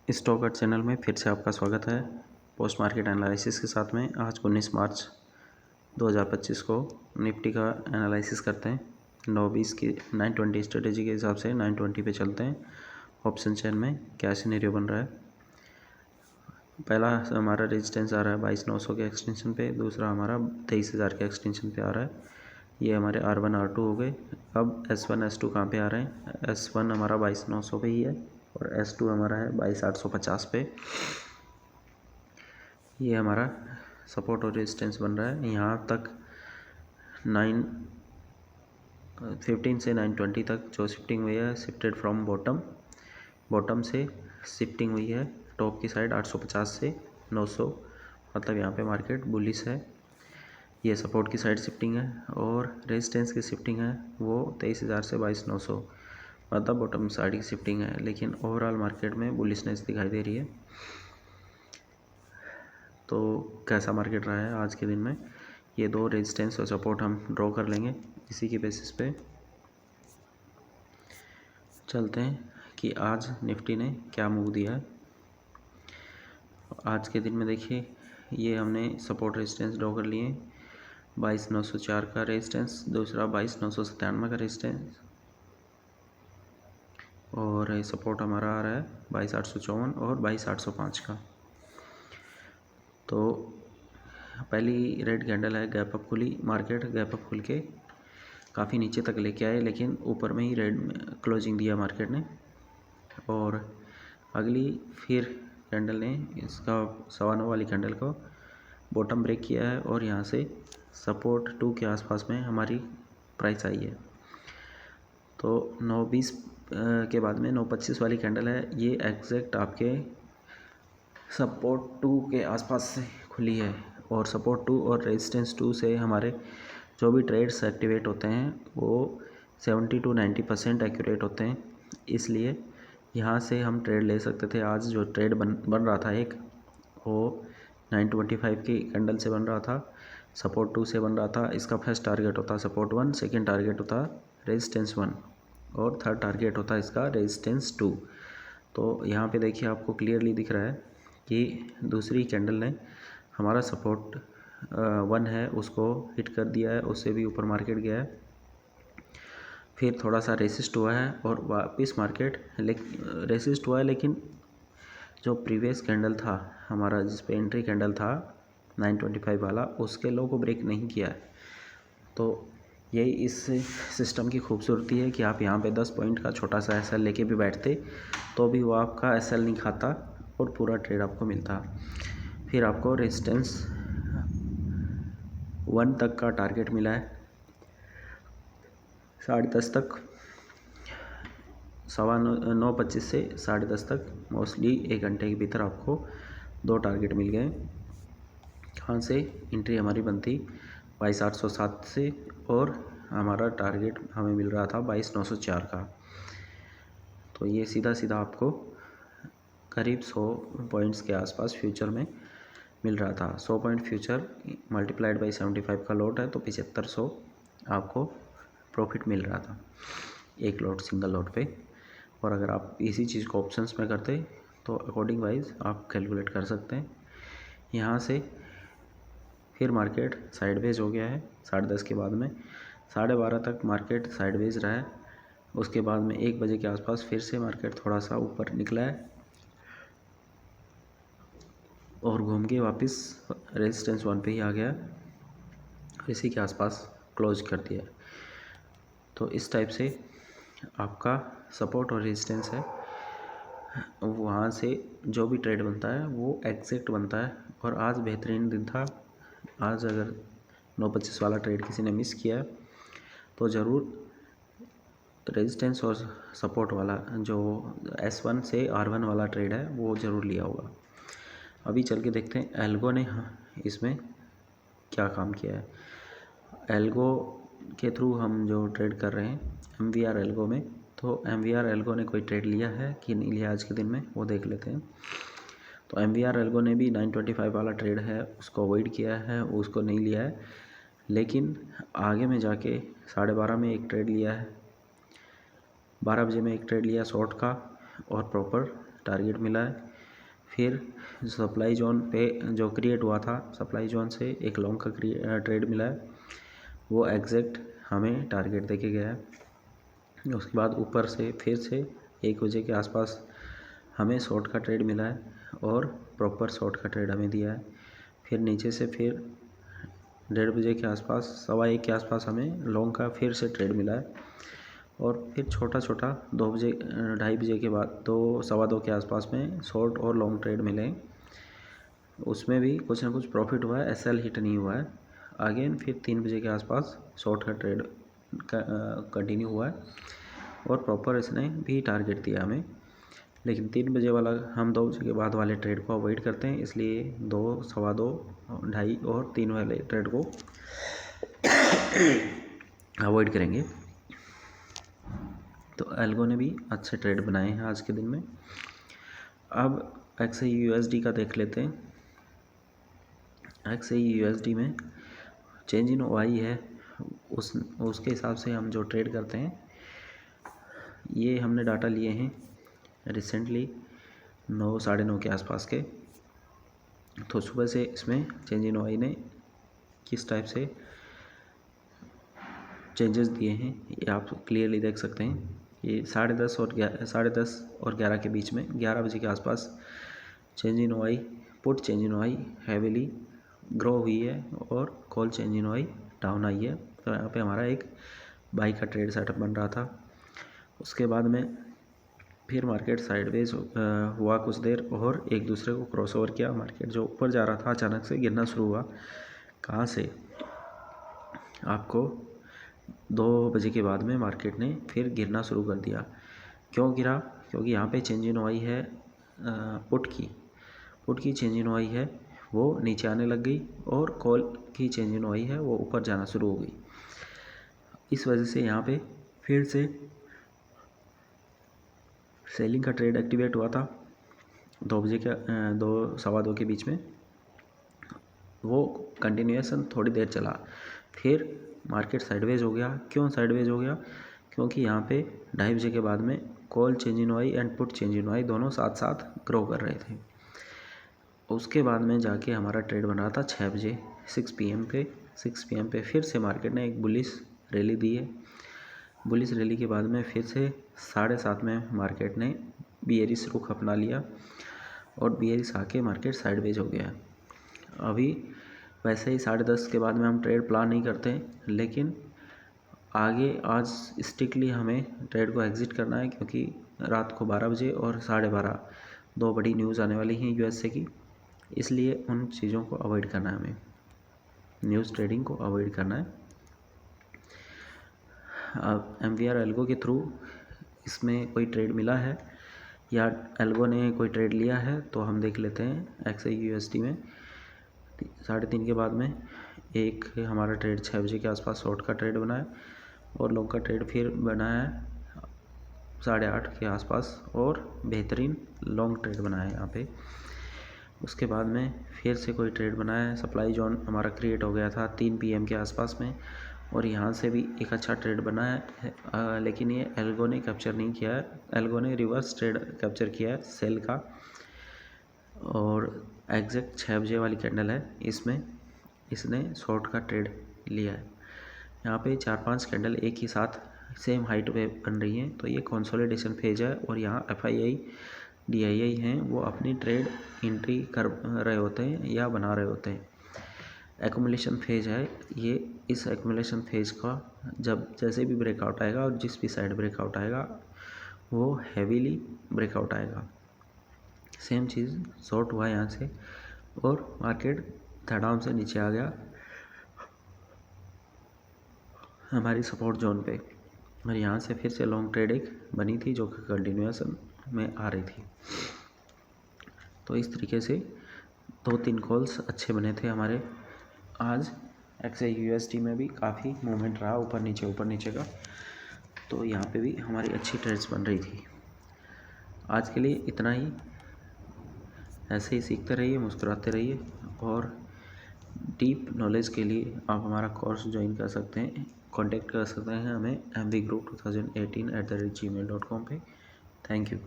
Stock art channel में फिर से आपका स्वागत है। पोस्ट मार्केट एनालिसिस के साथ में आज 19 मार्च 2025 को निफ्टी का एनालिसिस करते हैं। 9:20 की 920 स्ट्रेटेजी के हिसाब से 920 पे चलते हैं। ऑप्शन चेन में क्या सिनेरियो बन रहा है। पहला हमारा रेजिस्टेंस आ रहा है 22,900 के एक्सटेंशन पे, दूसरा हमारा 23,000 के एक्सटेंशन पे आ रहा है। ये हमारे R1 R2 हो गए। अब S1 S2 कहाँ पे आ रहे हैं। S1 हमारा 22,900 पे ही है और S2 हमारा है 22,850 पे। ये हमारा सपोर्ट और रेजिस्टेंस बन रहा है। यहाँ तक 9:15 से 9:20 तक जो शिफ्टिंग हुई है, शिफ्टेड फ्रॉम बॉटम से शिफ्टिंग हुई है टॉप की साइड 850 से 900, मतलब यहाँ पे मार्केट बुलिश है। ये सपोर्ट की साइड शिफ्टिंग है और रेजिस्टेंस की शिफ्टिंग है वो 23,000 से 22,900, मतलब बॉटम साइड की शिफ्टिंग है। लेकिन ओवरऑल मार्केट में बुलिशनेस दिखाई दे रही है। तो कैसा मार्केट रहा है आज के दिन में, ये दो रेजिस्टेंस और सपोर्ट हम ड्रॉ कर लेंगे। इसी की बेसिस पे चलते हैं कि आज निफ्टी ने क्या मूव दिया है। आज के दिन में देखिए, ये हमने सपोर्ट रेजिस्टेंस ड्रॉ कर लिए। 22,904 का रेजिस्टेंस, दूसरा 22,997 का रेजिस्टेंस, और सपोर्ट हमारा आ रहा है 22,854 और 22,805 का। तो पहली रेड कैंडल है, गैप अप खुली मार्केट, गैप अप खुल के काफ़ी नीचे तक लेके आए, लेकिन ऊपर में ही रेड में क्लोजिंग दिया मार्केट ने। और अगली फिर कैंडल ने इसका 9:15 वाली कैंडल को बॉटम ब्रेक किया है और यहाँ से सपोर्ट 2 के आसपास में हमारी प्राइस आई है। तो 9:20 के बाद में 9:25 वाली कैंडल है, ये एग्जैक्ट आपके सपोर्ट 2 के आसपास से खुली है। और सपोर्ट 2 और रेजिस्टेंस 2 से हमारे जो भी ट्रेड्स एक्टिवेट होते हैं वो 70 to 90% एक्यूरेट होते हैं। इसलिए यहाँ से हम ट्रेड ले सकते थे। आज जो ट्रेड बन रहा था एक, वो 925 की कैंडल से बन रहा था, सपोर्ट 2 से बन रहा था। इसका फर्स्ट टारगेट होता सपोर्ट 1, सेकेंड टारगेट होता रेजिस्टेंस 1 और थर्ड टारगेट होता इसका रेजिस्टेंस 2। तो यहाँ पे देखिए आपको क्लियरली दिख रहा है कि दूसरी कैंडल ने हमारा सपोर्ट 1 है उसको हिट कर दिया है, उससे भी ऊपर मार्केट गया है। फिर थोड़ा सा रेसिस्ट हुआ है और वापस मार्केट रेसिस्ट हुआ है, लेकिन जो प्रीवियस कैंडल था हमारा, जिस पे एंट्री कैंडल था 925 वाला, उसके लो को ब्रेक नहीं किया है। तो यही इस सिस्टम की खूबसूरती है कि आप यहाँ पे 10 पॉइंट का छोटा सा एसएल लेके भी बैठते तो भी वो आपका एसएल नहीं खाता और पूरा ट्रेड आपको मिलता। फिर आपको रेजिस्टेंस 1 तक का टारगेट मिला है, 10:30 तक, 9:25 से 10:30 तक, मोस्टली 1 घंटे के भीतर आपको 2 टारगेट मिल गए। कहाँ से एंट्री हमारी बनती 22,807 से, और हमारा टारगेट हमें मिल रहा था 22,904 का। तो ये सीधा सीधा आपको करीब 100 पॉइंट्स के आसपास फ्यूचर में मिल रहा था। 100 पॉइंट फ्यूचर मल्टीप्लाइड बाई 75 का लॉट है तो 7500 आपको प्रॉफिट मिल रहा था एक लॉट, सिंगल लॉट पे। और अगर आप इसी चीज़ को ऑप्शंस में करते तो अकॉर्डिंग वाइज आप कैलकुलेट कर सकते हैं। यहाँ से फिर मार्केट साइडवेज हो गया है 10:30 के बाद में, 12:30 तक मार्केट साइडवेज रहा है। उसके बाद में 1 बजे के आसपास फिर से मार्केट थोड़ा सा ऊपर निकला है और घूम के वापस रेजिस्टेंस 1 पे ही आ गया, इसी के आसपास क्लोज कर दिया। तो इस टाइप से आपका सपोर्ट और रेजिस्टेंस है, वहाँ से जो भी ट्रेड बनता है वो एग्जैक्ट बनता है। और आज बेहतरीन दिन था। आज अगर 9:25 वाला ट्रेड किसी ने मिस किया तो ज़रूर रेजिस्टेंस और सपोर्ट वाला जो S1 से R1 वाला ट्रेड है वो ज़रूर लिया होगा। अभी चल के देखते हैं एल्गो ने इसमें क्या काम किया है। एल्गो के थ्रू हम जो ट्रेड कर रहे हैं MVR एल्गो में, तो MVR एल्गो ने कोई ट्रेड लिया है कि नहीं लिया आज के दिन में वो देख लेते हैं। तो MVR एल्गो ने भी 925 वाला ट्रेड है उसको अवॉइड किया है, उसको नहीं लिया है। लेकिन आगे में जाके 12:30 में एक ट्रेड लिया है, 12 बजे में एक ट्रेड लिया शॉर्ट का और प्रॉपर टारगेट मिला है। फिर सप्लाई जोन पे जो क्रिएट हुआ था, सप्लाई जोन से एक लॉन्ग का ट्रेड मिला है, वो एग्जैक्ट हमें टारगेट देके गया है। उसके बाद ऊपर से फिर से 1 बजे के आसपास हमें शॉर्ट का ट्रेड मिला है और प्रॉपर शॉर्ट का ट्रेड हमें दिया है। फिर नीचे से फिर 1:30 बजे के आसपास, 1:15 के आसपास हमें लॉन्ग का फिर से ट्रेड मिला है और फिर छोटा छोटा 2 बजे 2:30 बजे के बाद 2, 2:15 के आसपास में शॉर्ट और लॉन्ग ट्रेड मिले। उसमें भी कुछ ना कुछ प्रॉफिट हुआ है, SL हिट नहीं हुआ है। अगेन फिर 3 बजे के आसपास शॉर्ट का ट्रेड कंटिन्यू हुआ है और प्रॉपर इसने भी टारगेट दिया हमें। लेकिन 3 बजे वाला हम 2 बजे के बाद वाले ट्रेड को अवॉइड करते हैं, इसलिए 2, 2:15, 2:30 और 3 वाले ट्रेड को अवॉइड करेंगे। तो एल्गो ने भी अच्छे ट्रेड बनाए हैं आज के दिन में। अब XAUUSD का देख लेते हैं। XAUUSD में चेंज इन OI है, उसके हिसाब से हम जो ट्रेड करते हैं, ये हमने डाटा लिए हैं रिसेंटली 9, 9:30 के आसपास के। तो सुबह से इसमें चेंज इन OI ने किस टाइप से चेंजेस दिए हैं ये आप क्लियरली देख सकते हैं। ये 10:30 और 11 के बीच में, 11 बजे के आसपास change in OI, put change in OI heavily grow हुई है और call change in OI down I है। तो यहाँ पे हमारा एक बाई का ट्रेड सेटअप बन रहा था। उसके बाद में फिर मार्केट साइडवेज हुआ कुछ देर और एक दूसरे को क्रॉसओवर किया। मार्केट जो ऊपर जा रहा था अचानक से गिरना शुरू हुआ। कहाँ से? आपको 2 बजे के बाद में मार्केट ने फिर गिरना शुरू कर दिया। क्यों गिरा? क्योंकि यहाँ पे चेंज इन OI है पुट की चेंज इन OI है वो नीचे आने लग गई और कॉल की चेंज इन OI है वो ऊपर जाना शुरू हो गई। इस वजह से यहाँ पे फिर से सेलिंग का ट्रेड एक्टिवेट हुआ था 2 बजे के 2, 2:15 के बीच में। वो कंटिन्यूएशन थोड़ी देर चला, फिर मार्केट साइडवेज हो गया। क्यों साइडवेज हो गया? क्योंकि यहाँ पे 2:30 बजे के बाद में call change in OI and put change in OI दोनों साथ साथ ग्रो कर रहे थे। उसके बाद में जाके हमारा ट्रेड बन रहा था 6 बजे 6 PM पे। 6 PM पे फिर से मार्केट ने एक बुलिश रैली दी है। बुलिश रैली के बाद में फिर से 7:30 में मार्केट ने बियरिश रुख अपना लिया और बियरिश आके मार्केट साइडवेज हो गया। अभी वैसे ही 10:30 के बाद में हम ट्रेड प्लान नहीं करते, लेकिन आगे आज स्ट्रिक्टली हमें ट्रेड को एग्जिट करना है, क्योंकि रात को 12 बजे और 12:30 2 बड़ी न्यूज़ आने वाली हैं USA की। इसलिए उन चीज़ों को अवॉइड करना है, हमें न्यूज़ ट्रेडिंग को अवॉइड करना है। अब MVR एल्गो के थ्रू इसमें कोई ट्रेड मिला है या एल्गो ने कोई ट्रेड लिया है तो हम देख लेते हैं। XAUUSD में 3:30 के बाद में एक हमारा ट्रेड 6 बजे के आसपास शॉर्ट का ट्रेड बना है और लॉन्ग का ट्रेड फिर बना है 8:30 के आसपास और बेहतरीन लॉन्ग ट्रेड बना है यहाँ पे। उसके बाद में फिर से कोई ट्रेड बना है। सप्लाई जोन हमारा क्रिएट हो गया था 3 PM के आसपास में और यहाँ से भी एक अच्छा ट्रेड बना है, लेकिन ये एल्गो ने कैप्चर नहीं किया है। एल्गो ने रिवर्स ट्रेड कैप्चर किया है सेल का और एग्जैक्ट 6 बजे वाली कैंडल है, इसमें इसने शॉर्ट का ट्रेड लिया है। यहाँ पे 4-5 कैंडल एक ही साथ सेम हाइट पे बन रही हैं, तो ये कंसोलिडेशन फेज है और यहाँ FII DII हैं वो अपनी ट्रेड एंट्री कर रहे होते हैं या बना रहे होते हैं। एक्यूमुलेशन फेज है ये। इस एक्यूमुलेशन फेज का जब जैसे भी ब्रेकआउट आएगा और जिस भी साइड ब्रेकआउट आएगा वो हैवीली ब्रेकआउट आएगा। सेम चीज़ शॉर्ट हुआ यहाँ से और मार्केट धड़ाम से नीचे आ गया हमारी सपोर्ट जोन पे और यहाँ से फिर से लॉन्ग ट्रेड एक बनी थी जो कि कंटिन्यूएशन में आ रही थी। तो इस तरीके से 2-3 कॉल्स अच्छे बने थे हमारे। आज XAUUSD में भी काफ़ी मूवमेंट रहा ऊपर नीचे का, तो यहाँ पे भी हमारी अच्छी ट्रेड्स बन रही थी। आज के लिए इतना ही। ऐसे ही सीखते रहिए, मुस्कुराते रहिए और डीप नॉलेज के लिए आप हमारा कोर्स ज्वाइन कर सकते हैं। कांटेक्ट कर सकते हैं हमें mvgroup2018@gmail.com पे। Thank you.